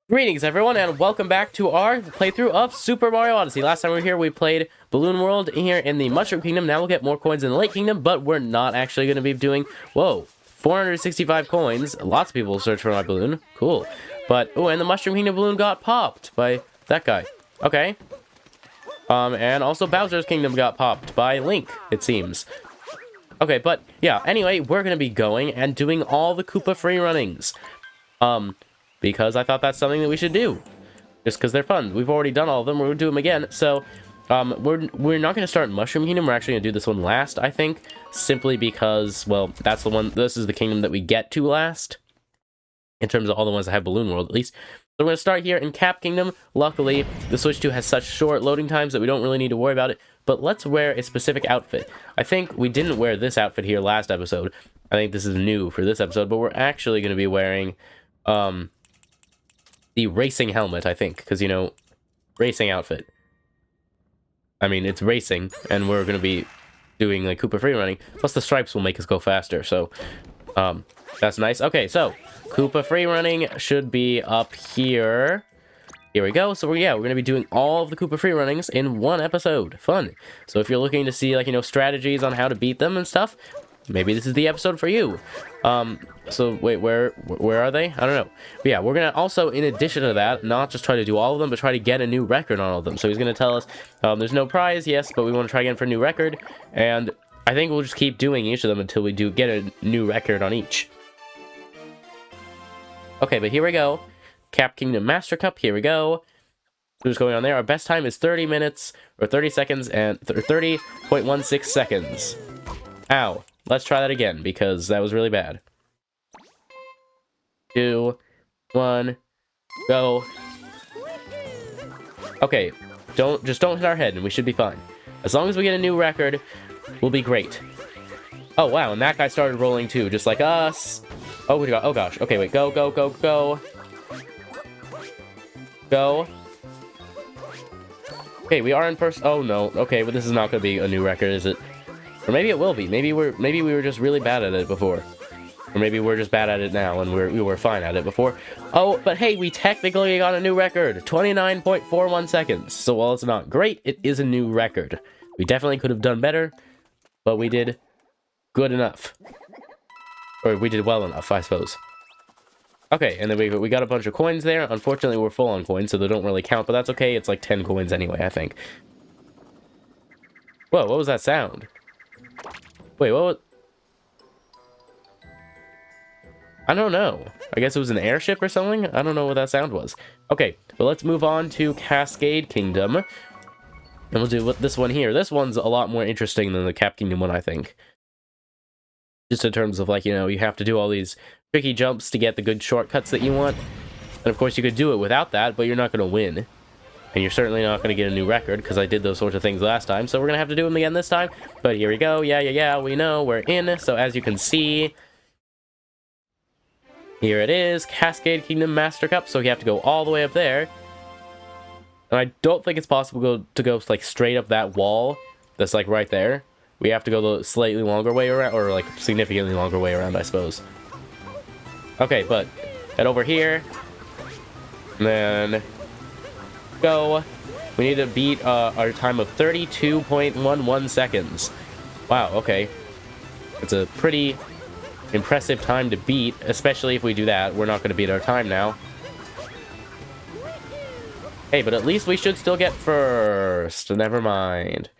Greetings everyone and welcome back to our playthrough of Super Mario Odyssey. Last time we were here we played Balloon World here in the Mushroom Kingdom. Now we'll get more coins in the Lake Kingdom, but we're not actually going to be doing... Whoa, 465 coins. Lots of people will search for my balloon. Cool. But, oh, and the Mushroom Kingdom balloon got popped by that guy. Okay. And also Bowser's Kingdom got popped by Link, it seems. Okay, but yeah, anyway, we're going to be going and doing all the Koopa Freerunnings. Because I thought that's something that we should do. Just because they're fun. We've already done all of them. We're going to do them again. So, we're not going to start Mushroom Kingdom. We're actually going to do this one last, I think. Simply because, well, that's the one... This is the kingdom that we get to last. In terms of all the ones that have Balloon World, at least. So we're going to start here in Cap Kingdom. Luckily, the Switch 2 has such short loading times that we don't really need to worry about it. But let's wear a specific outfit. I think we didn't wear this outfit here last episode. I think this is new for this episode. But we're actually going to be wearing... the racing helmet, I think, because, you know, racing outfit. I mean, it's racing, and we're going to be doing, like, Koopa Freerunning. Plus, the stripes will make us go faster, so, that's nice. Okay, so, Koopa Freerunning should be up here. Here we go. So, we're going to be doing all of the Koopa Freerunnings in one episode. Fun. So, if you're looking to see, like, you know, strategies on how to beat them and stuff, maybe this is the episode for you. So, wait, where are they? I don't know. But yeah, we're going to also, in addition to that, not just try to do all of them, but try to get a new record on all of them. So he's going to tell us, there's no prize, yes, but we want to try again for a new record. And I think we'll just keep doing each of them until we do get a new record on each. Okay, but here we go. Cap Kingdom Master Cup, here we go. Who's going on there? Our best time is 30 minutes, or 30 seconds, and 30.16 seconds. Ow. Let's try that again, because that was really bad. 2, 1, go. Okay, just don't hit our head, and we should be fine. As long as we get a new record, we'll be great. Oh, wow, and that guy started rolling too, just like us. Oh, oh gosh. Okay, wait, go, go, go, go. Go. Okay, we are in first. Oh, no. Okay, but this is not going to be a new record, is it? Or maybe it will be. Maybe we were just really bad at it before. Or maybe we're just bad at it now and we were fine at it before. Oh, but hey, we technically got a new record. 29.41 seconds. So while it's not great, it is a new record. We definitely could have done better, but we did good enough. Or we did well enough, I suppose. Okay, and then we got a bunch of coins there. Unfortunately, we're full on coins, so they don't really count, but that's okay. It's like 10 coins anyway, I think. Whoa, what was that sound? Wait, what was... I don't know. I guess it was an airship or something? I don't know what that sound was. Okay, well, let's move on to Cascade Kingdom. And we'll do this one here. This one's a lot more interesting than the Cap Kingdom one, I think. Just in terms of, like, you know, you have to do all these tricky jumps to get the good shortcuts that you want. And, of course, you could do it without that, but you're not going to win. And you're certainly not going to get a new record, because I did those sorts of things last time. So we're going to have to do them again this time. But here we go. Yeah, we know. We're in. So as you can see... Here it is, Cascade Kingdom Master Cup, so you have to go all the way up there. And I don't think it's possible to go like straight up that wall that's like right there. We have to go the slightly longer way around, or like significantly longer way around, I suppose. Okay, but head over here. And then go. We need to beat our time of 32.11 seconds. Wow, okay. It's a pretty... impressive time to beat, especially if we do that. We're not going to beat our time now. Hey, but at least we should still get first. Never mind.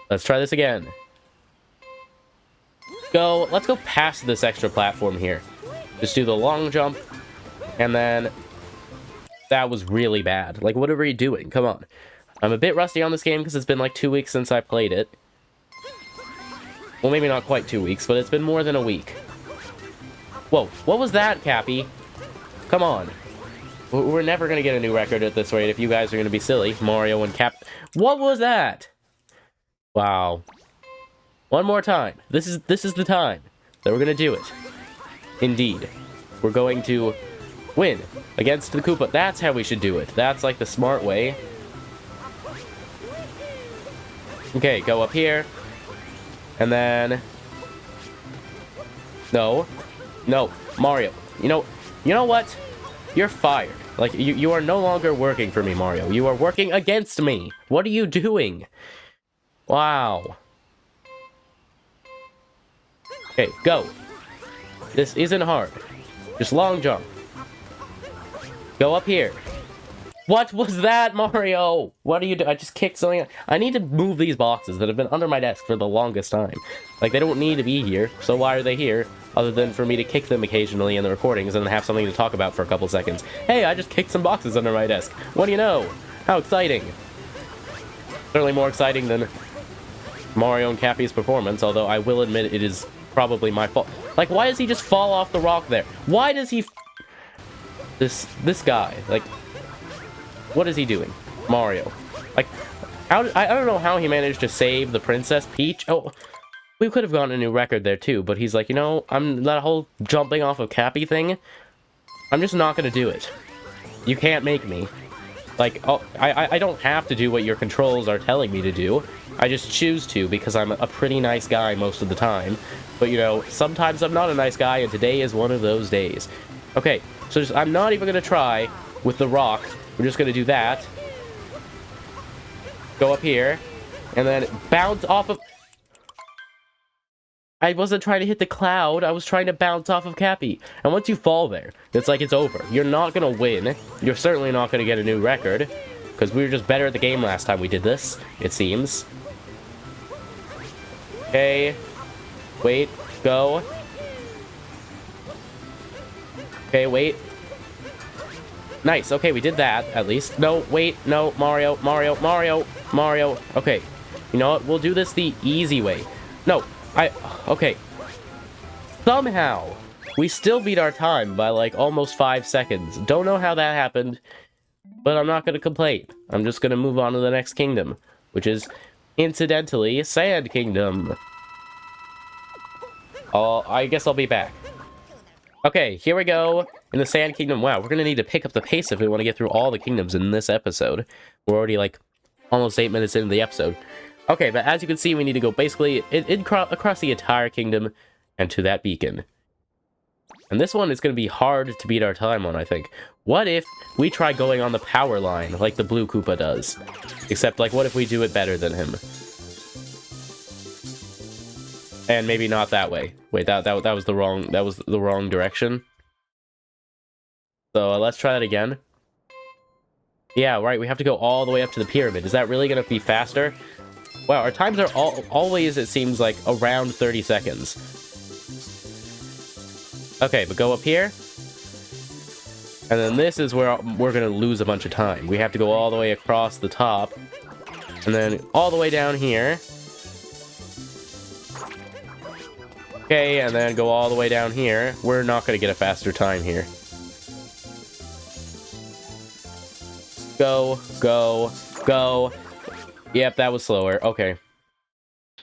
Let's try this again. Let's go past this extra platform here. Just do the long jump. And then... That was really bad. Like, what are we doing? Come on. I'm a bit rusty on this game because it's been like 2 weeks since I played it. Well, maybe not quite 2 weeks, but it's been more than a week. Whoa, what was that, Cappy? Come on. We're never going to get a new record at this rate if you guys are going to be silly. Mario and Cap... What was that? Wow. One more time. This is the time that we're going to do it. Indeed. We're going to win against the Koopa. That's how we should do it. That's like the smart way. Okay, go up here. And then... No. No. Mario. You know what? You're fired. Like, you are no longer working for me, Mario. You are working against me. What are you doing? Wow. Okay, go. This isn't hard. Just long jump. Go up here. What was that, Mario? What are you doing? I just kicked something. I need to move these boxes that have been under my desk for the longest time. Like, they don't need to be here, so why are they here? Other than for me to kick them occasionally in the recordings and then have something to talk about for a couple seconds. Hey, I just kicked some boxes under my desk. What do you know? How exciting. Certainly more exciting than Mario and Cappy's performance, although I will admit it is probably my fault. Like, why does he just fall off the rock there? Why does he... This guy, like... What is he doing? Mario. Like, I don't know how he managed to save the Princess Peach. Oh, we could have gotten a new record there too, but he's like, you know, that whole jumping off of Cappy thing, I'm just not gonna do it. You can't make me. Like, oh, I don't have to do what your controls are telling me to do. I just choose to because I'm a pretty nice guy most of the time. But, you know, sometimes I'm not a nice guy, and today is one of those days. Okay, so I'm not even gonna try with the rock. We're just gonna do that. Go up here. And then bounce off of... I wasn't trying to hit the cloud. I was trying to bounce off of Cappy. And once you fall there, it's like it's over. You're not gonna win. You're certainly not gonna get a new record. Because we were just better at the game last time we did this, it seems. Okay. Wait. Go. Okay, wait. Nice, okay, we did that, at least. No, wait, no, Mario. Okay, you know what? We'll do this the easy way. No, okay. Somehow, we still beat our time by, like, almost 5 seconds. Don't know how that happened, but I'm not gonna complain. I'm just gonna move on to the next kingdom, which is, incidentally, Sand Kingdom. I guess I'll be back. Okay, here we go. In the Sand Kingdom, wow, we're gonna need to pick up the pace if we want to get through all the kingdoms in this episode. We're already, like, almost 8 minutes into the episode. Okay, but as you can see, we need to go basically across the entire kingdom and to that beacon. And this one is gonna be hard to beat our time on, I think. What if we try going on the power line, like the blue Koopa does? Except, like, what if we do it better than him? And maybe not that way. Wait, that was the wrong direction. So let's try that again. Yeah, right, we have to go all the way up to the pyramid. Is that really gonna be faster? Wow, our times are always, it seems like, around 30 seconds. Okay, but go up here. And then this is where we're gonna lose a bunch of time. We have to go all the way across the top. And then all the way down here. Okay, and then go all the way down here. We're not gonna get a faster time here. Go, go, go. Yep, that was slower. Okay.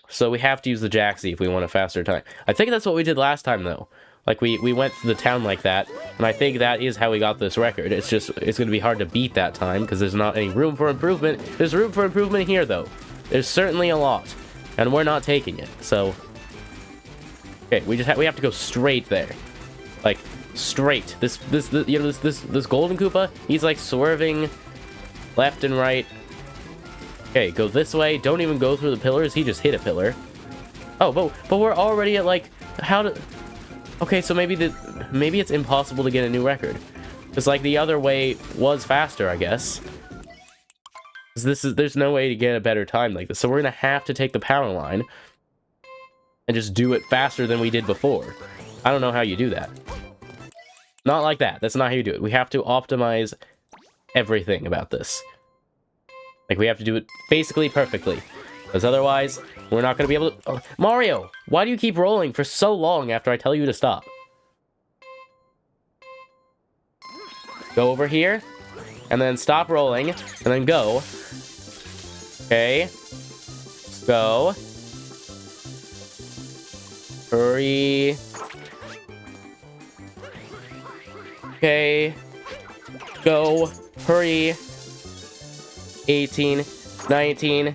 So we have to use the Jaxie if we want a faster time. I think that's what we did last time, though. Like, we went to the town like that, and I think that is how we got this record. It's just, it's gonna be hard to beat that time, because there's not any room for improvement. There's room for improvement here, though. There's certainly a lot. And we're not taking it, so... Okay, we have to go straight there. Like, straight. This golden Koopa, he's, like, swerving... left and right. Okay, go this way. Don't even go through the pillars. He just hit a pillar. Oh, but we're already at, like, how to... Okay, so maybe it's impossible to get a new record. Because, like, the other way was faster, I guess. There's no way to get a better time like this. So we're gonna have to take the power line and just do it faster than we did before. I don't know how you do that. Not like that. That's not how you do it. We have to optimize everything about this. Like, we have to do it basically perfectly. Because otherwise, we're not going to be able to... Oh, Mario! Why do you keep rolling for so long after I tell you to stop? Go over here. And then stop rolling. And then go. Okay. Go. Hurry. Okay. Go. Hurry. 18. 19.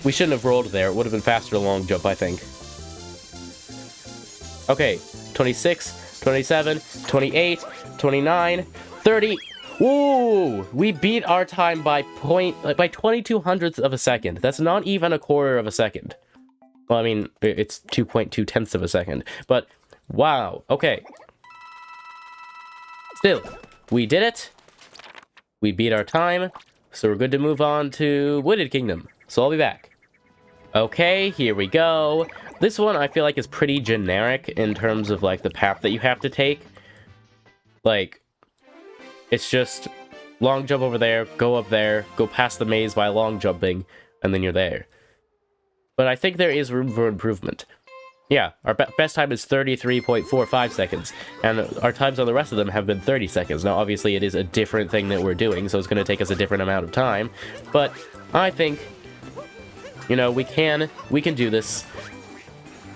We shouldn't have rolled there. It would have been faster to long jump, I think. Okay. 26. 27. 28. 29, 30. Ooh, we beat our time by 22 hundredths of a second. That's not even a quarter of a second. Well, I mean, it's 2.2 tenths of a second. But, wow, okay. Still, we did it. We beat our time. So we're good to move on to Wooded Kingdom. So I'll be back. Okay, here we go. This one I feel like is pretty generic in terms of, like, the path that you have to take. Like, it's just long jump over there, go up there, go past the maze by long jumping, and then you're there. But I think there is room for improvement. Yeah, our best time is 33.45 seconds, and our times on the rest of them have been 30 seconds. Now, obviously, it is a different thing that we're doing, so it's going to take us a different amount of time, but I think, you know, we can do this.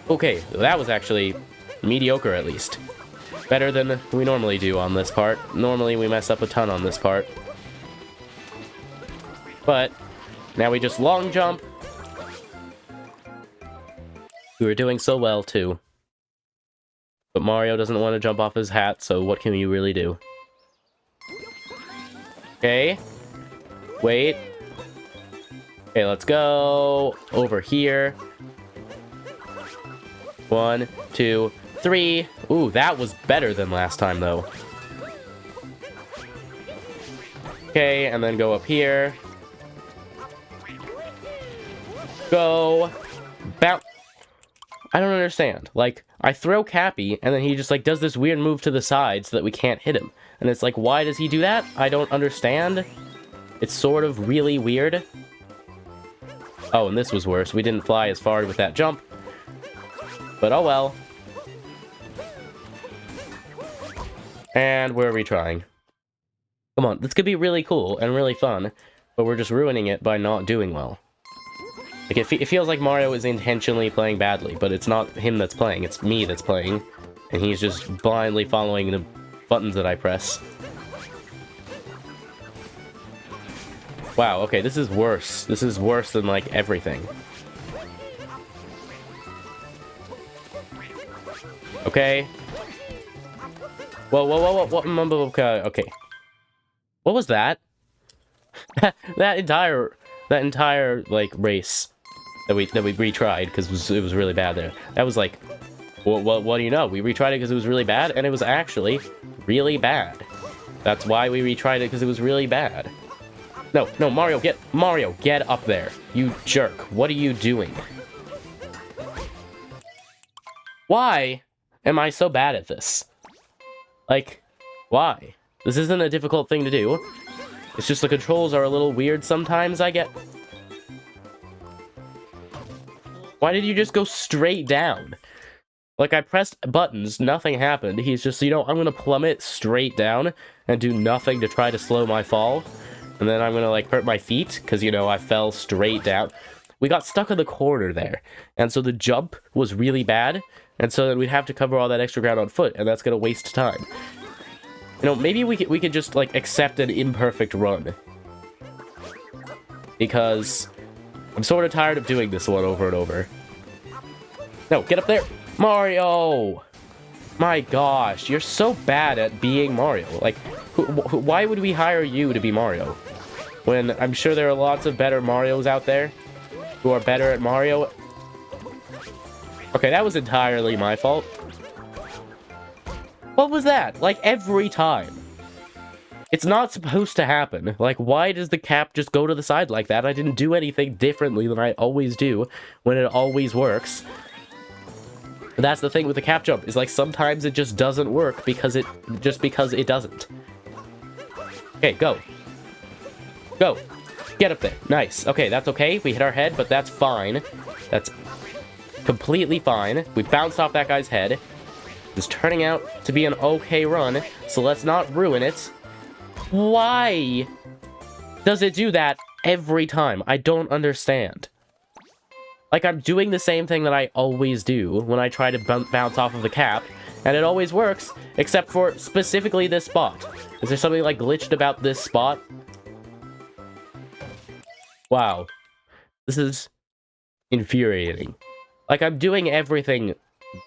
Okay, that was actually mediocre, at least. Better than we normally do on this part. Normally, we mess up a ton on this part. But now we just long jump. We were doing so well, too. But Mario doesn't want to jump off his hat, so what can you really do? Okay. Wait. Okay, let's go over here. 1, 2, 3. Ooh, that was better than last time, though. Okay, and then go up here. Go. Bounce. I don't understand. Like, I throw Cappy, and then he just, like, does this weird move to the side so that we can't hit him. And it's like, why does he do that? I don't understand. It's sort of really weird. Oh, and this was worse. We didn't fly as far with that jump. But oh well. And we're retrying. Come on, this could be really cool and really fun, but we're just ruining it by not doing well. Like, it feels like Mario is intentionally playing badly, but it's not him that's playing, it's me that's playing. And he's just blindly following the buttons that I press. Wow, okay, this is worse. This is worse than, like, everything. Okay. Whoa, whoa, whoa, whoa, okay. What was that? that entire, like, race that we retried, because it was really bad there. That was like, what do you know? We retried it because it was really bad, and it was actually really bad. That's why we retried it, because it was really bad. No, Mario, get up there. You jerk. What are you doing? Why am I so bad at this? Like, why? This isn't a difficult thing to do. It's just the controls are a little weird sometimes, I get. Why did you just go straight down? Like, I pressed buttons, nothing happened. He's just, you know, I'm gonna plummet straight down and do nothing to try to slow my fall. And then I'm gonna, like, hurt my feet, because, you know, I fell straight down. We got stuck in the corner there. And so the jump was really bad. And so then we'd have to cover all that extra ground on foot, and that's gonna waste time. You know, maybe we could just, like, accept an imperfect run. Because I'm sort of tired of doing this one over and over. No, get up there! Mario! My gosh, you're so bad at being Mario. Like, why would we hire you to be Mario? When I'm sure there are lots of better Marios out there who are better at Mario. Okay, that was entirely my fault. What was that? Like, every time. It's not supposed to happen. Like, why does the cap just go to the side like that? I didn't do anything differently than I always do when it always works. But that's the thing with the cap jump, is like sometimes it just doesn't work because it doesn't. Okay, go. Go. Get up there. Nice. Okay, that's okay. We hit our head, but that's fine. That's completely fine. We bounced off that guy's head. It's turning out to be an okay run, so let's not ruin it. Why does it do that every time? I don't understand. Like, I'm doing the same thing that I always do when I try to bounce off of the cap, and it always works, except for specifically this spot. Is there something, like, glitched about this spot? Wow. This is infuriating. Like, I'm doing everything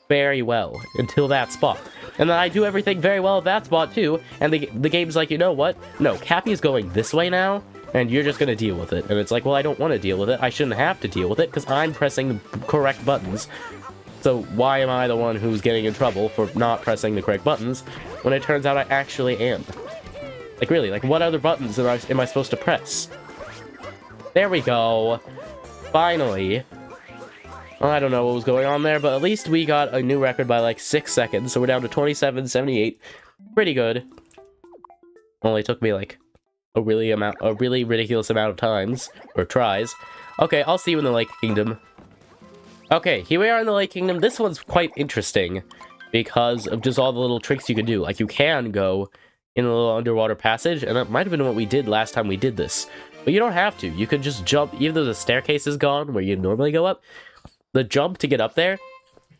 very well until that spot. And then I do everything very well at that spot too, and the game's like, you know what? No, Cappy's going this way now, and you're just gonna deal with it. And it's like, well, I don't want to deal with it. I shouldn't have to deal with it, because I'm pressing the correct buttons. So why am I the one who's getting in trouble for not pressing the correct buttons, when it turns out I actually am? Like, really, like, what other buttons am I supposed to press? There we go. Finally. Well, I don't know what was going on there, but at least we got a new record by, like, 6 seconds, so we're down to 27:78. Pretty good. Only took me, like, a really ridiculous amount of times, or tries. Okay, I'll see you in the Lake Kingdom. Okay, here we are in the Lake Kingdom. This one's quite interesting, because of just all the little tricks you can do. Like, you can go in a little underwater passage, and that might have been what we did last time we did this. But you don't have to. You could just jump, even though the staircase is gone, where you normally go up. The jump to get up there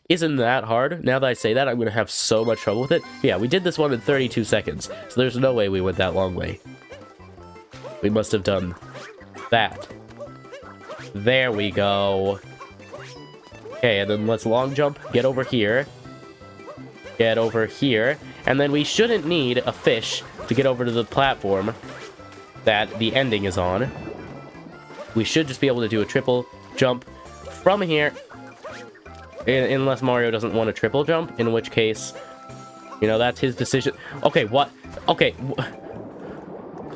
isn't that hard. Now that I say that, I'm going to have so much trouble with it. Yeah, we did this one in 32 seconds, so there's no way we went that long way. We must have done that. There we go. Okay, and then let's long jump, get over here. Get over here. And then we shouldn't need a fish to get over to the platform that the ending is on. We should just be able to do a triple jump from here. Unless Mario doesn't want a triple jump, in which case, you know, that's his decision. Okay, what? Okay.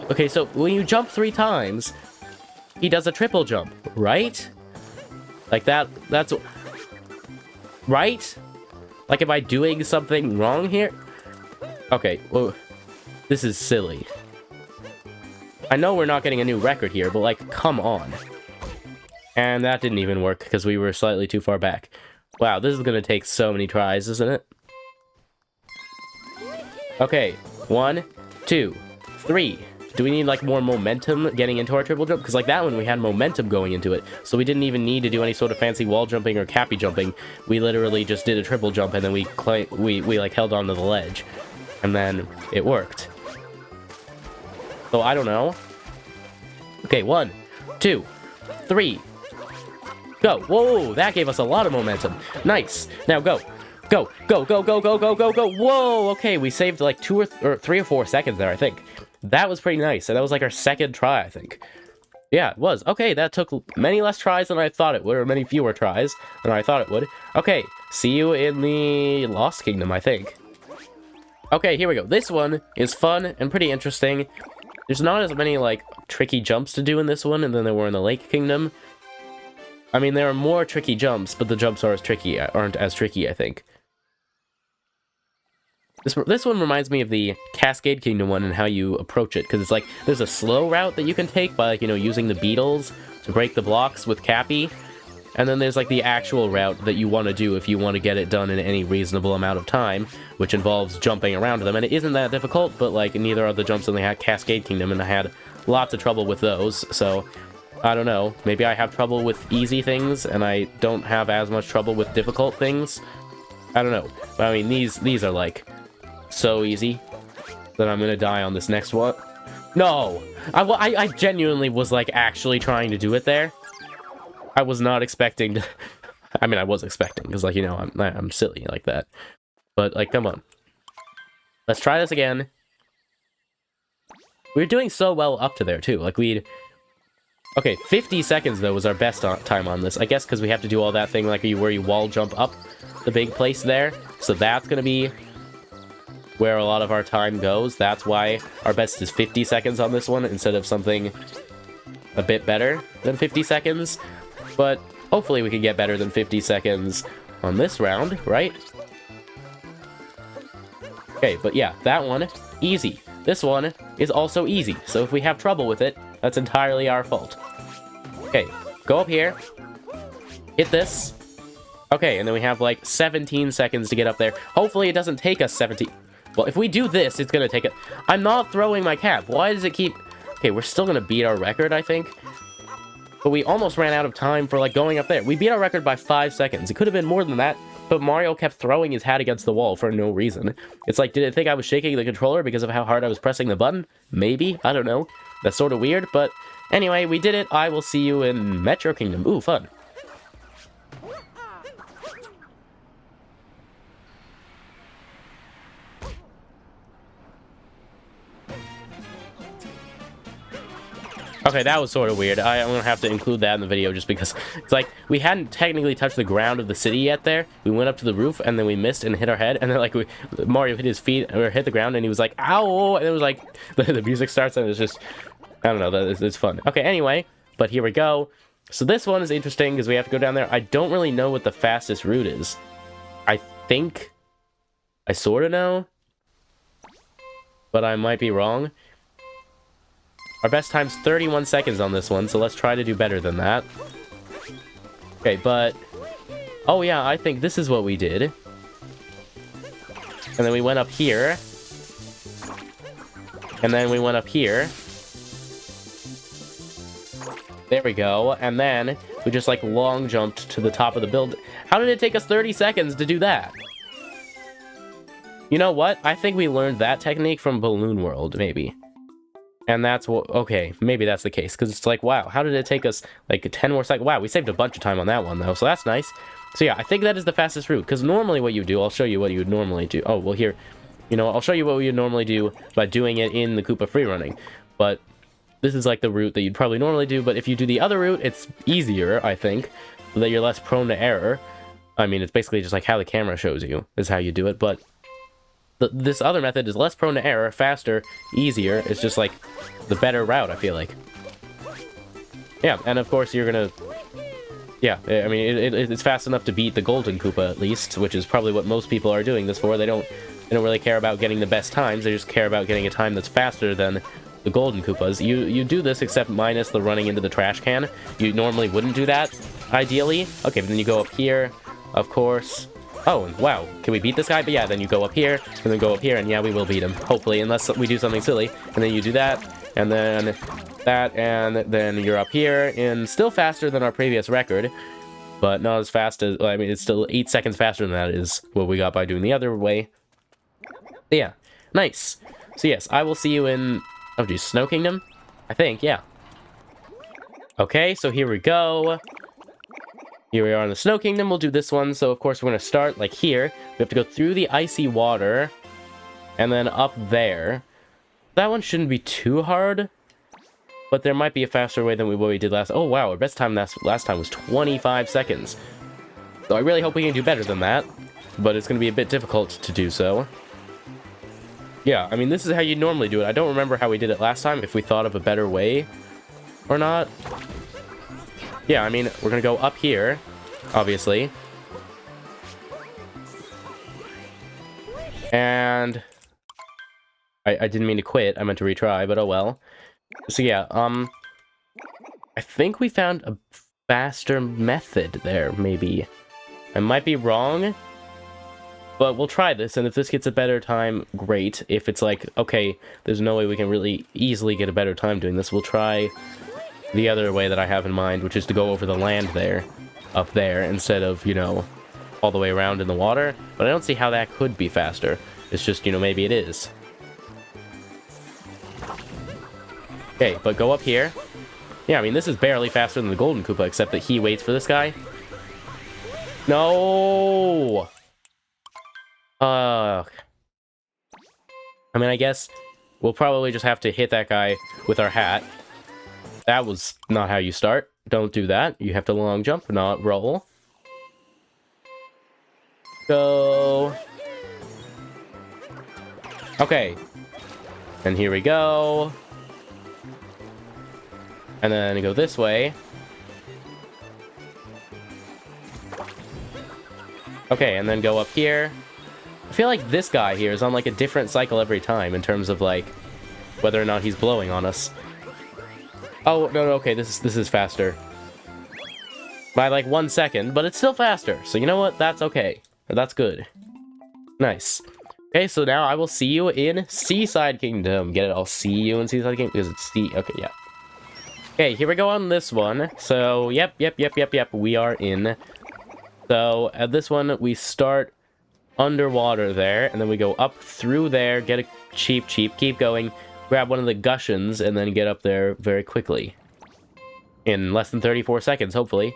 Okay, so when you jump 3 times, he does a triple jump, right? Like that's... Right? Like, am I doing something wrong here? Okay, well, this is silly. I know we're not getting a new record here, but, like, come on. And that didn't even work, because we were slightly too far back. Wow, this is gonna take so many tries, isn't it? Okay, 1, 2, 3. Do we need, like, more momentum getting into our triple jump? Because, like, that one, we had momentum going into it. So we didn't even need to do any sort of fancy wall jumping or cappy jumping. We literally just did a triple jump, and then we like, held onto the ledge. And then it worked. So, I don't know. Okay, 1, 2, 3. Go. Whoa, that gave us a lot of momentum. Nice. Now go. Go, go, go, go, go, go, go, go. Whoa, okay, we saved, like, 2 or 3 or 4 seconds there, I think. That was pretty nice, and that was like our second try, I think. Yeah, it was. Okay, that took many less tries than I thought it would, or many fewer tries than I thought it would. Okay, see you in the Lost Kingdom, I think. Okay, here we go. This one is fun and pretty interesting. There's not as many, like, tricky jumps to do in this one than there were in the Lake Kingdom. I mean, there are more tricky jumps, but the jumps aren't as tricky, I think. This one reminds me of the Cascade Kingdom one and how you approach it, because it's like, there's a slow route that you can take by, like, you know, using the beetles to break the blocks with Cappy, and then there's, like, the actual route that you want to do if you want to get it done in any reasonable amount of time, which involves jumping around them, and it isn't that difficult, but, like, neither are the jumps in the Cascade Kingdom, and I had lots of trouble with those, so, I don't know, maybe I have trouble with easy things, and I don't have as much trouble with difficult things. I don't know, but I mean, these are, like, so easy that I'm gonna die on this next one. No! I genuinely was, like, actually trying to do it there. I was not expecting to... I mean, I was expecting, because, like, you know, I'm silly like that. But, like, come on. Let's try this again. We were doing so well up to there, too. Like, we'd... Okay, 50 seconds, though, was our best time on this. I guess because we have to do all that thing, like, where you wall jump up the big place there. So that's gonna be where a lot of our time goes. That's why our best is 50 seconds on this one instead of something a bit better than 50 seconds. But hopefully we can get better than 50 seconds on this round, right? Okay, but yeah, that one, easy. This one is also easy, so if we have trouble with it, that's entirely our fault. Okay, go up here, hit this. Okay, and then we have like 17 seconds to get up there. Hopefully it doesn't take us 17... Well, if we do this, it's gonna take it. I'm not throwing my cap. Why does it keep... Okay, we're still gonna beat our record, I think. But we almost ran out of time for, like, going up there. We beat our record by 5 seconds. It could have been more than that, but Mario kept throwing his hat against the wall for no reason. It's like, did it think I was shaking the controller because of how hard I was pressing the button? Maybe. I don't know. That's sort of weird, but anyway, we did it. I will see you in Metro Kingdom. Ooh, fun. Okay, that was sort of weird. I'm gonna have to include that in the video just because it's like we hadn't technically touched the ground of the city yet there. We went up to the roof and then we missed and hit our head, and then like Mario hit his feet or hit the ground and he was like, ow, and it was like the music starts and it's just, I don't know, it's fun. Okay, anyway, but here we go. So this one is interesting because we have to go down there. I don't really know what the fastest route is. I think I sort of know, but I might be wrong. Our best time's 31 seconds on this one, so let's try to do better than that. Okay, but... oh yeah, I think this is what we did. And then we went up here. And then we went up here. There we go. And then we just, like, long jumped to the top of the build. How did it take us 30 seconds to do that? You know what? I think we learned that technique from Balloon World, maybe. And that's what, okay, maybe that's the case, because it's like, wow, how did it take us, like, 10 more seconds? Wow, we saved a bunch of time on that one, though, so that's nice. So yeah, I think that is the fastest route, because normally what you do, I'll show you what you would normally do. Oh, well, here, you know, I'll show you what we would normally do by doing it in the Koopa Freerunning. But this is, like, the route that you'd probably normally do, but if you do the other route, it's easier, I think, so that you're less prone to error. I mean, it's basically just, like, how the camera shows you is how you do it, but... this other method is less prone to error, faster, easier. It's just, like, the better route, I feel like. Yeah, and of course you're gonna... yeah, I mean, it's fast enough to beat the Golden Koopa, at least, which is probably what most people are doing this for. They don't really care about getting the best times, they just care about getting a time that's faster than the Golden Koopas. You do this, except minus the running into the trash can. You normally wouldn't do that, ideally. Okay, but then you go up here, of course... oh, wow. Can we beat this guy? But yeah, then you go up here, and then go up here, and yeah, we will beat him. Hopefully, unless we do something silly. And then you do that, and then that, and then you're up here, and still faster than our previous record, but not as fast as, I mean, it's still 8 seconds faster than that is what we got by doing the other way. But yeah, nice. So yes, I will see you in, oh geez, Snow Kingdom? I think, yeah. Okay, so here we go. Here we are in the Snow Kingdom. We'll do this one. So, of course, we're going to start, like, here. We have to go through the icy water. And then up there. That one shouldn't be too hard. But there might be a faster way than what we did last... oh, wow. Our best time last time was 25 seconds. So I really hope we can do better than that. But it's going to be a bit difficult to do so. Yeah, I mean, this is how you normally do it. I don't remember how we did it last time, if we thought of a better way or not. Yeah, I mean, we're gonna go up here, obviously. And... I didn't mean to quit, I meant to retry, but oh well. So yeah, I think we found a faster method there, maybe. I might be wrong, but we'll try this, and if this gets a better time, great. If it's like, okay, there's no way we can really easily get a better time doing this, we'll try... the other way that I have in mind, which is to go over the land there, up there, instead of, you know, all the way around in the water. But I don't see how that could be faster. It's just, you know, maybe it is. Okay, but go up here. Yeah, I mean, this is barely faster than the Golden Koopa, except that he waits for this guy. No! I mean, I guess we'll probably just have to hit that guy with our hat. That was not how you start. Don't do that. You have to long jump, not roll. Go. Okay. And here we go. And then go this way. Okay, and then go up here. I feel like this guy here is on like a different cycle every time in terms of like whether or not he's blowing on us. Oh, no, okay, this is faster. By, like, 1 second, but it's still faster. So, you know what? That's okay. That's good. Nice. Okay, so now I will see you in Seaside Kingdom. Get it? I'll see you in Seaside Kingdom, because it's C... okay, yeah. Okay, here we go on this one. So, yep, we are in. So, at this one, we start underwater there, and then we go up through there, get a cheap, keep going, grab one of the gushions, and then get up there very quickly. In less than 34 seconds, hopefully.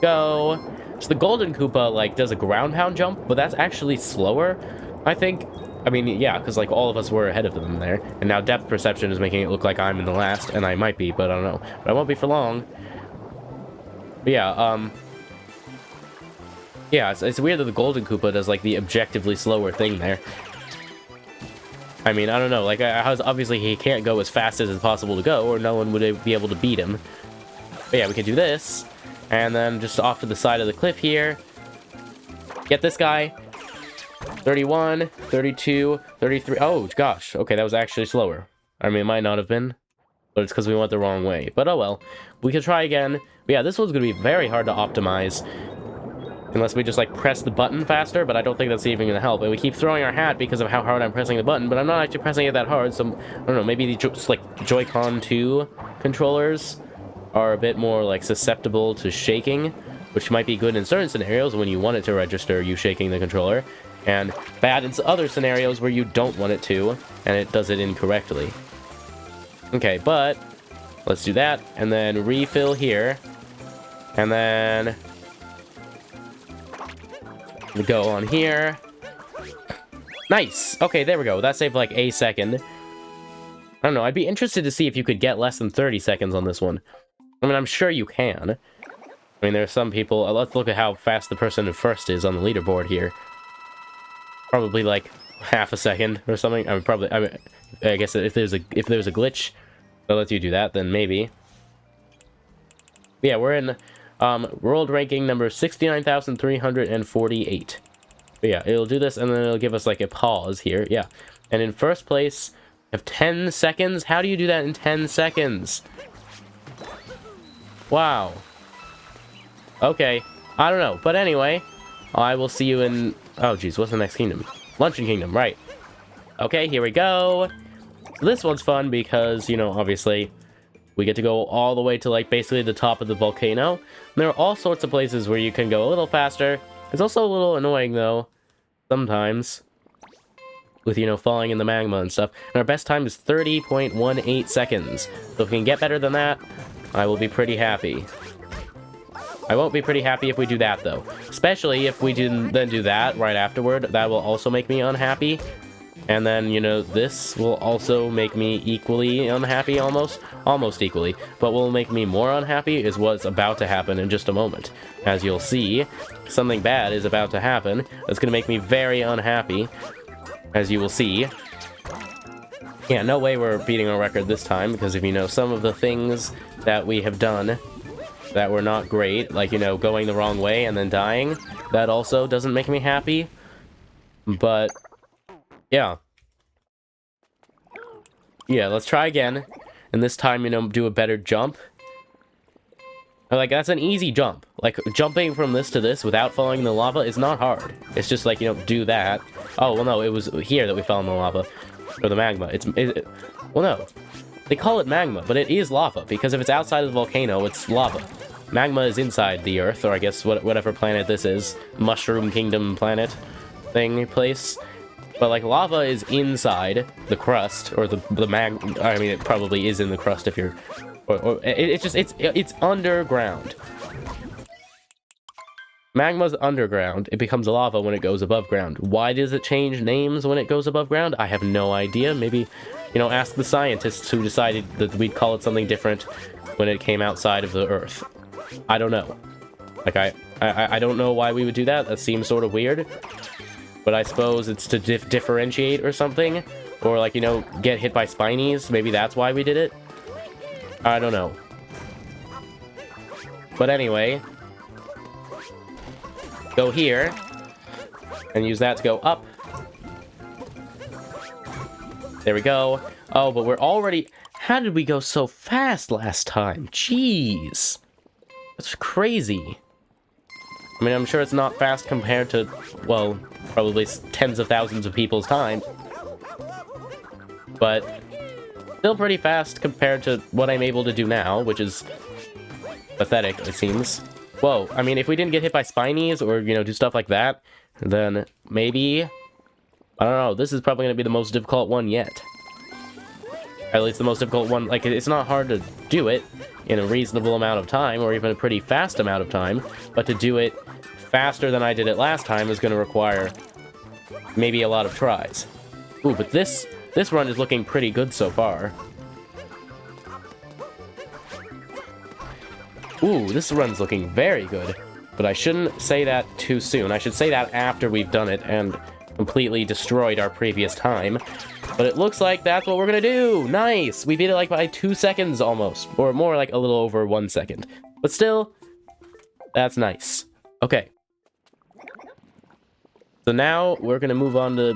Go! So the Golden Koopa, like, does a ground pound jump, but that's actually slower, I think. I mean, yeah, because, like, all of us were ahead of them there. And now depth perception is making it look like I'm in the last, and I might be, but I don't know. But I won't be for long. But yeah, yeah, it's weird that the Golden Koopa does, like, the objectively slower thing there. I mean, I don't know, like, obviously he can't go as fast as it's possible to go, or no one would be able to beat him. But yeah, we can do this, and then just off to the side of the cliff here, get this guy. 31, 32, 33. Oh, gosh. Okay, that was actually slower. I mean, it might not have been, but it's because we went the wrong way. But oh well. We could try again. But yeah, this one's going to be very hard to optimize. Unless we just, like, press the button faster, but I don't think that's even going to help. And we keep throwing our hat because of how hard I'm pressing the button, but I'm not actually pressing it that hard, so, I don't know, maybe the, like, Joy-Con 2 controllers are a bit more, like, susceptible to shaking, which might be good in certain scenarios when you want it to register you shaking the controller, and bad in other scenarios where you don't want it to, and it does it incorrectly. Okay, but let's do that, and then refill here, and then we go on here. Nice! Okay, there we go. That saved like a second. I don't know, I'd be interested to see if you could get less than 30 seconds on this one. I mean, I'm sure you can. I mean, there are some people... let's look at how fast the person in first is on the leaderboard here. Probably like half a second or something. I mean, probably... I guess if there's a glitch that lets you do that, then maybe. Yeah, we're in world ranking number 69,348. But yeah, it'll do this, and then it'll give us like a pause here. Yeah, and in first place, you have 10 seconds. How do you do that in 10 seconds? Wow. Okay, I don't know, but anyway, I will see you in... oh, geez, what's the next kingdom? Luncheon Kingdom, right. Okay, here we go. This one's fun because, you know, obviously, we get to go all the way to, like, basically the top of the volcano. And there are all sorts of places where you can go a little faster. It's also a little annoying, though, sometimes, with, you know, falling in the magma and stuff. And our best time is 30.18 seconds. So if we can get better than that, I will be pretty happy. I won't be pretty happy if we do that, though. Especially if we then do that right afterward. That will also make me unhappy. And then, you know, this will also make me equally unhappy, almost equally. But what will make me more unhappy is what's about to happen in just a moment. As you'll see, something bad is about to happen. That's going to make me very unhappy, as you will see. Yeah, no way we're beating our record this time, because if you know some of the things that we have done that were not great, like, you know, going the wrong way and then dying, that also doesn't make me happy. But... yeah. Yeah, let's try again. And this time, you know, do a better jump. Like, that's an easy jump. Like, jumping from this to this without falling in the lava is not hard. It's just like, you know, do that. Oh, well, no, it was here that we fell in the lava. Or the magma. Well, no. They call it magma, but it is lava. Because if it's outside of the volcano, it's lava. Magma is inside the Earth, or I guess whatever planet this is. Mushroom Kingdom planet thing, place. But, like, lava is inside the crust, or the magma. I mean, it probably is in the crust if you're... it's underground. Magma's underground. It becomes lava when it goes above ground. Why does it change names when it goes above ground? I have no idea. Maybe, you know, ask the scientists who decided that we'd call it something different when it came outside of the Earth. I don't know. Like, I don't know why we would do that. That seems sort of weird. But I suppose it's to differentiate or something. Or, like, you know, get hit by spinies. Maybe that's why we did it. I don't know. But anyway. Go here. And use that to go up. There we go. Oh, but we're already... how did we go so fast last time? Jeez. That's crazy. I mean, I'm sure it's not fast compared to, well, probably tens of thousands of people's time. But still pretty fast compared to what I'm able to do now, which is pathetic, it seems. Whoa, I mean, if we didn't get hit by spinies or, you know, do stuff like that, then maybe... I don't know, this is probably going to be the most difficult one yet. At least the most difficult one. Like, it's not hard to do it in a reasonable amount of time, or even a pretty fast amount of time, but to do it faster than I did it last time is going to require maybe a lot of tries. Ooh, but this run is looking pretty good so far. Ooh, this run's looking very good. But I shouldn't say that too soon. I should say that after we've done it and completely destroyed our previous time. But it looks like that's what we're gonna do! Nice! We beat it like by 2 seconds almost. Or more like a little over 1 second. But still, that's nice. Okay. So now we're gonna move on to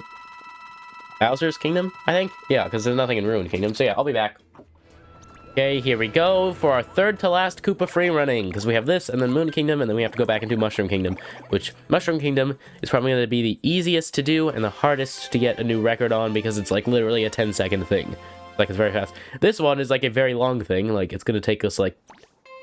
Bowser's Kingdom, I think? Yeah, because there's nothing in Ruined Kingdom. So yeah, I'll be back. Okay, here we go for our third to last Koopa Freerunning, because we have this, and then Moon Kingdom, and then we have to go back and do Mushroom Kingdom, which Mushroom Kingdom is probably going to be the easiest to do and the hardest to get a new record on, because it's like literally a 10-second thing. Like, it's very fast. This one is like a very long thing, like it's going to take us like,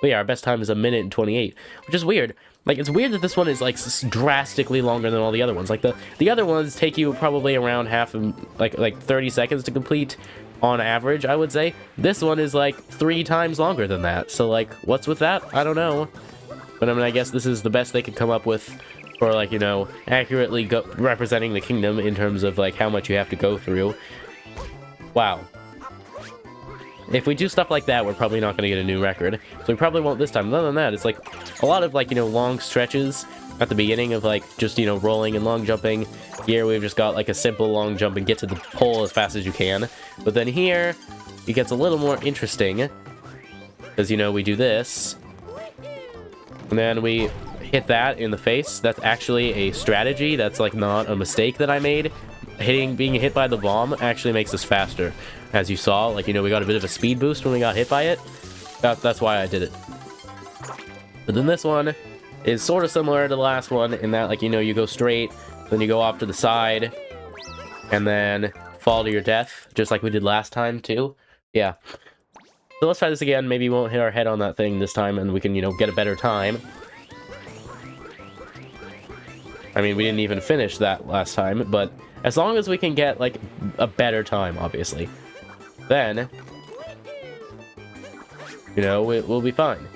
well, yeah, our best time is 1:28, which is weird. Like, it's weird that this one is like drastically longer than all the other ones. Like the other ones take you probably around half of like 30 seconds to complete. On average, I would say. This one is like 3 times longer than that. So like, what's with that? I don't know. But I mean, I guess this is the best they could come up with for like, you know, accurately representing the kingdom in terms of like how much you have to go through. Wow. If we do stuff like that, we're probably not going to get a new record. So we probably won't this time. Other than that, it's like a lot of like, you know, long stretches at the beginning of like just, you know, rolling and long jumping. Here we've just got like a simple long jump and get to the pole as fast as you can. But then here it gets a little more interesting because, you know, we do this and then we hit that in the face. That's actually a strategy. That's like not a mistake that I made. Being hit by the bomb actually makes us faster. As you saw, like, you know, we got a bit of a speed boost when we got hit by it. That's why I did it. But then this one is sort of similar to the last one in that, like, you know, you go straight, then you go off to the side, and then fall to your death, just like we did last time, too. Yeah. So let's try this again. Maybe we won't hit our head on that thing this time, and we can, you know, get a better time. I mean, we didn't even finish that last time, but as long as we can get, like, a better time, obviously, then, you know, we'll be fine.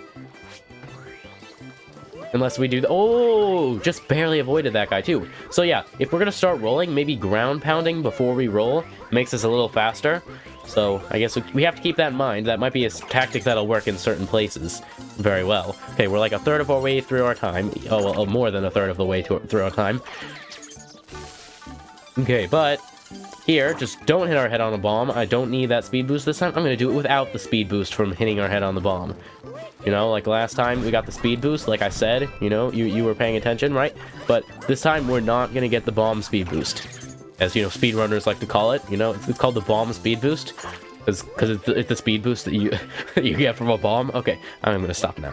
Unless we do oh, just barely avoided that guy too. So yeah, if we're gonna start rolling, maybe ground pounding before we roll makes us a little faster. So I guess we have to keep that in mind. That might be a tactic that'll work in certain places very well. Okay, we're like a third of our way through our time. Oh, well, more than a third of the way through our time. Okay, but here, just don't hit our head on a bomb. I don't need that speed boost this time. I'm gonna do it without the speed boost from hitting our head on the bomb. You know, like last time we got the speed boost, like I said, you know, you were paying attention, right? But this time we're not going to get the bomb speed boost. As, you know, speedrunners like to call it, you know, it's called the bomb speed boost. Because it's the speed boost that you you get from a bomb. Okay, I'm going to stop now.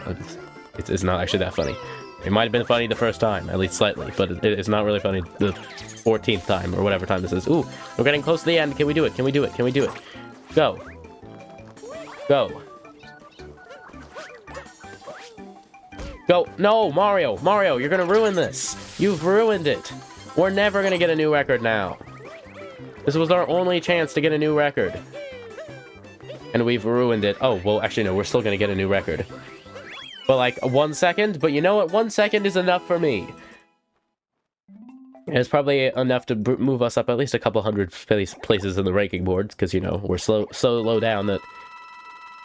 It's not actually that funny. It might have been funny the first time, at least slightly, but it's not really funny the 14th time, or whatever time this is. Ooh, we're getting close to the end. Can we do it? Can we do it? Can we do it? Go. Go. Go. No, Mario. Mario, you're gonna ruin this. You've ruined it. We're never gonna get a new record now. This was our only chance to get a new record. And we've ruined it. Oh, well, actually, no, we're still gonna get a new record. But like 1 second, but you know what? 1 second is enough for me. And it's probably enough to move us up at least a couple hundred places in the ranking boards, because, you know, we're so low down that,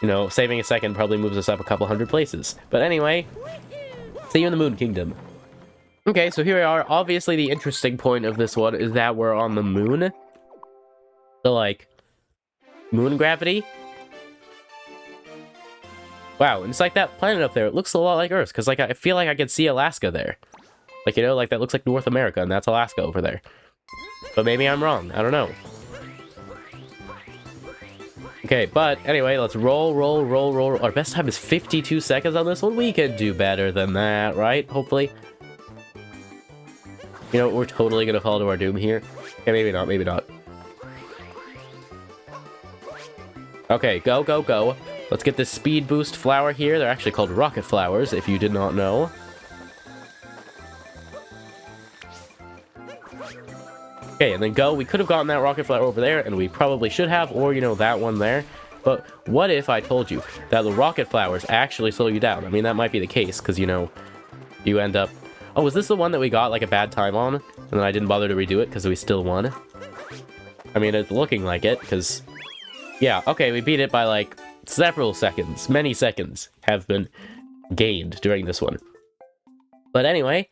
you know, saving a second probably moves us up a couple hundred places. But anyway, see you in the Moon Kingdom. Okay, so here we are. Obviously, the interesting point of this one is that we're on the moon. So, like, moon gravity. Wow, and it's like that planet up there. It looks a lot like Earth, because, like, I feel like I could see Alaska there. Like, you know, like, that looks like North America, and that's Alaska over there. But maybe I'm wrong. I don't know. Okay, but anyway, let's roll. Our best time is 52 seconds on this one. We can do better than that, right? Hopefully. You know, we're totally gonna fall to our doom here. Okay, maybe not, maybe not. Okay, go, go, go. Let's get this speed boost flower here. They're actually called rocket flowers, if you did not know. Okay, and then go. We could have gotten that rocket flower over there, and we probably should have, or, you know, that one there. But what if I told you that the rocket flowers actually slow you down? I mean, that might be the case, because, you know, you end up... Oh, was this the one that we got, like, a bad time on? And then I didn't bother to redo it, because we still won? I mean, it's looking like it, because... Yeah, okay, we beat it by, like, several seconds. Many seconds have been gained during this one. But anyway,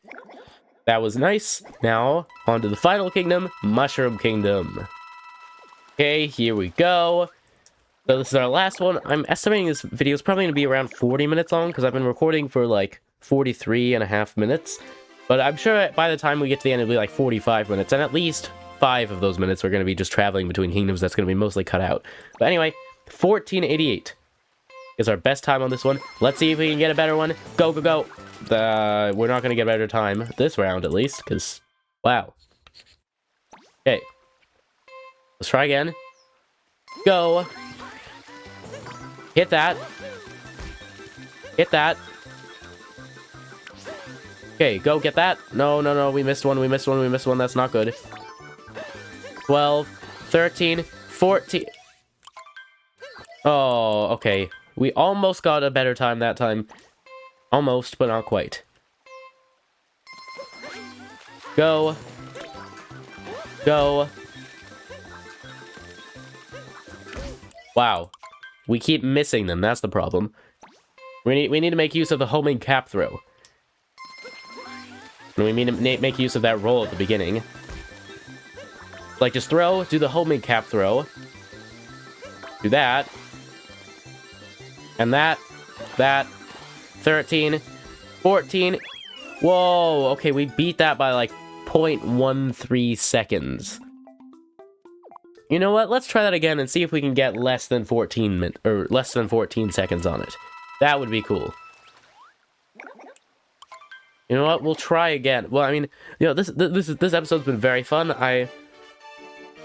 that was nice. Now, on to the final kingdom, Mushroom Kingdom. Okay, here we go. So this is our last one. I'm estimating this video is probably going to be around 40 minutes long, because I've been recording for, like, 43.5 minutes. But I'm sure by the time we get to the end, it'll be like 45 minutes, and at least 5 of those minutes are going to be just traveling between kingdoms. That's going to be mostly cut out. But anyway, 1488 is our best time on this one. Let's see if we can get a better one. Go, go, go. We're not going to get a better time this round, at least, because, wow. Okay. Let's try again. Go. Hit that. Hit that. Okay, go get that. No, no, no, we missed one, we missed one, we missed one. That's not good. 12, 13, 14. Oh, okay. We almost got a better time that time. Almost, but not quite. Go. Go. Wow. We keep missing them, that's the problem. We need to make use of the homing cap throw. And we need to make use of that roll at the beginning. Like, just throw, do the homing cap throw. Do that. And that. 13. 14. Whoa, okay, we beat that by, like, 0.13 seconds. You know what? Let's try that again and see if we can get less than 14 seconds on it. That would be cool. You know what? We'll try again. Well, I mean, you know, this episode's been very fun.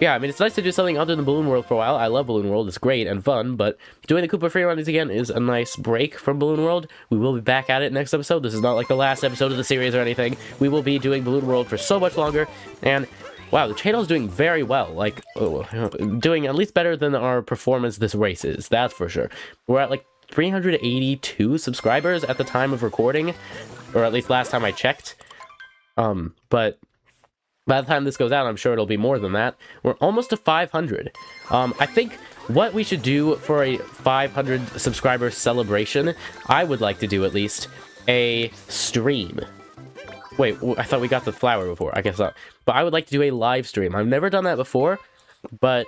Yeah, I mean, it's nice to do something other than Balloon World for a while. I love Balloon World. It's great and fun, but doing the Koopa Freerunnings again is a nice break from Balloon World. We will be back at it next episode. This is not like the last episode of the series or anything. We will be doing Balloon World for so much longer, and wow, the channel's doing very well. Like, doing at least better than our performance this race is, that's for sure. We're at, like, 382 subscribers at the time of recording, or at least last time I checked. But by the time this goes out, I'm sure it'll be more than that. We're almost to 500. I think what we should do for a 500 subscriber celebration, I would like to do at least a stream. Wait, I thought we got the flower before. I guess not. But I would like to do a live stream. I've never done that before, but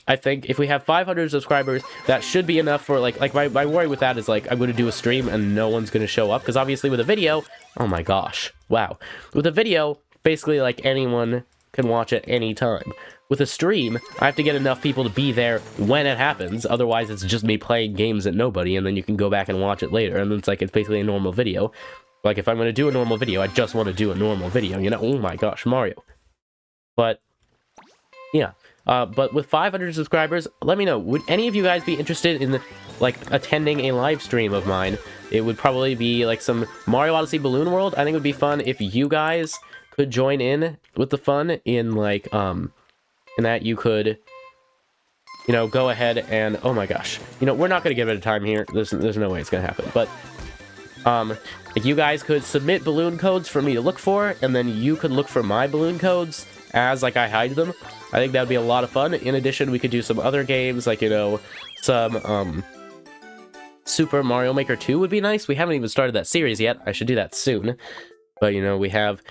I think if we have 500 subscribers, that should be enough for, like my worry with that is, like, I'm going to do a stream and no one's going to show up. Because obviously with a video, oh my gosh, wow. With a video, basically, like, anyone can watch at any time. With a stream, I have to get enough people to be there when it happens. Otherwise, it's just me playing games at nobody, and then you can go back and watch it later. And then it's like, it's basically a normal video. Like, if I'm going to do a normal video, I just want to do a normal video, you know? Oh my gosh, Mario. But, yeah. But with 500 subscribers, let me know. Would any of you guys be interested in, like, attending a live stream of mine? It would probably be, like, some Mario Odyssey Balloon World. I think it would be fun if you guys could join in with the fun in, like, in that you could, you know, go ahead and, oh my gosh. You know, we're not going to give it a time here. There's no way it's going to happen. But, like, you guys could submit balloon codes for me to look for, and then you could look for my balloon codes as, like, I hide them. I think that would be a lot of fun. In addition, we could do some other games, like, you know, some, Super Mario Maker 2 would be nice. We haven't even started that series yet. I should do that soon. But, you know, we have,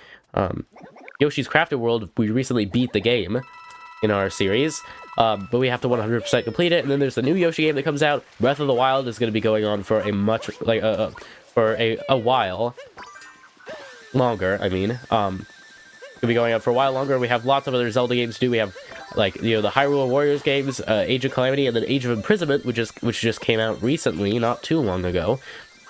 Yoshi's Crafted World. We recently beat the game in our series, but we have to 100% complete it. And then there's the new Yoshi game that comes out. Breath of the Wild is going to be going on for a much, like, for a while longer. I mean, gonna be going on for a while longer. We have lots of other Zelda games too. We have, like, you know, the Hyrule Warriors games, Age of Calamity, and then Age of Imprisonment, which just came out recently, not too long ago.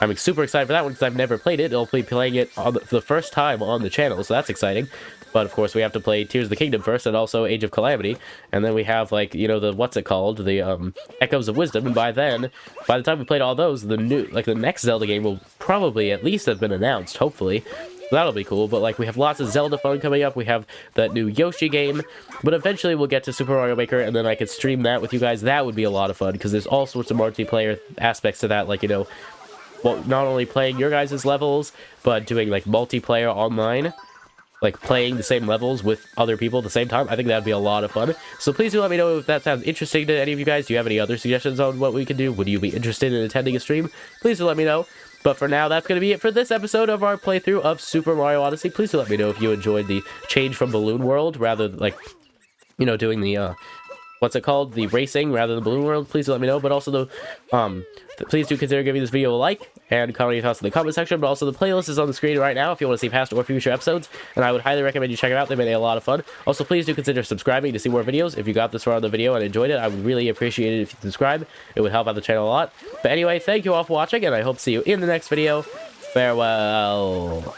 I'm super excited for that one because I've never played it. I'll be playing it for the first time on the channel, so that's exciting. But of course, we have to play Tears of the Kingdom first, and also Age of Calamity, and then we have, like, you know, the what's it called, the Echoes of Wisdom. And by the time we played all those, the next Zelda game will probably at least have been announced, hopefully. So that'll be cool. But, like, we have lots of Zelda fun coming up. We have that new Yoshi game, but eventually we'll get to Super Mario Maker, and then I could stream that with you guys. That would be a lot of fun because there's all sorts of multiplayer aspects to that, like, you know, well, not only playing your guys' levels, but doing, like, multiplayer online. like playing the same levels with other people at the same time. I think that'd be a lot of fun. So please do let me know if that sounds interesting to any of you guys. Do you have any other suggestions on what we can do? Would you be interested in attending a stream? Please do let me know. But for now, that's going to be it for this episode of our playthrough of Super Mario Odyssey. Please do let me know if you enjoyed the change from Balloon World, rather like, you know, doing the, what's it called? The racing rather than Balloon World. Please do let me know. But also, please do consider giving this video a like and comment your thoughts in the comment section. But also, the playlist is on the screen right now if you want to see past or future episodes. And I would highly recommend you check it out. They made it a lot of fun. Also, please do consider subscribing to see more videos. If you got this far on the video and enjoyed it, I would really appreciate it if you subscribe. It would help out the channel a lot. But anyway, thank you all for watching, and I hope to see you in the next video. Farewell.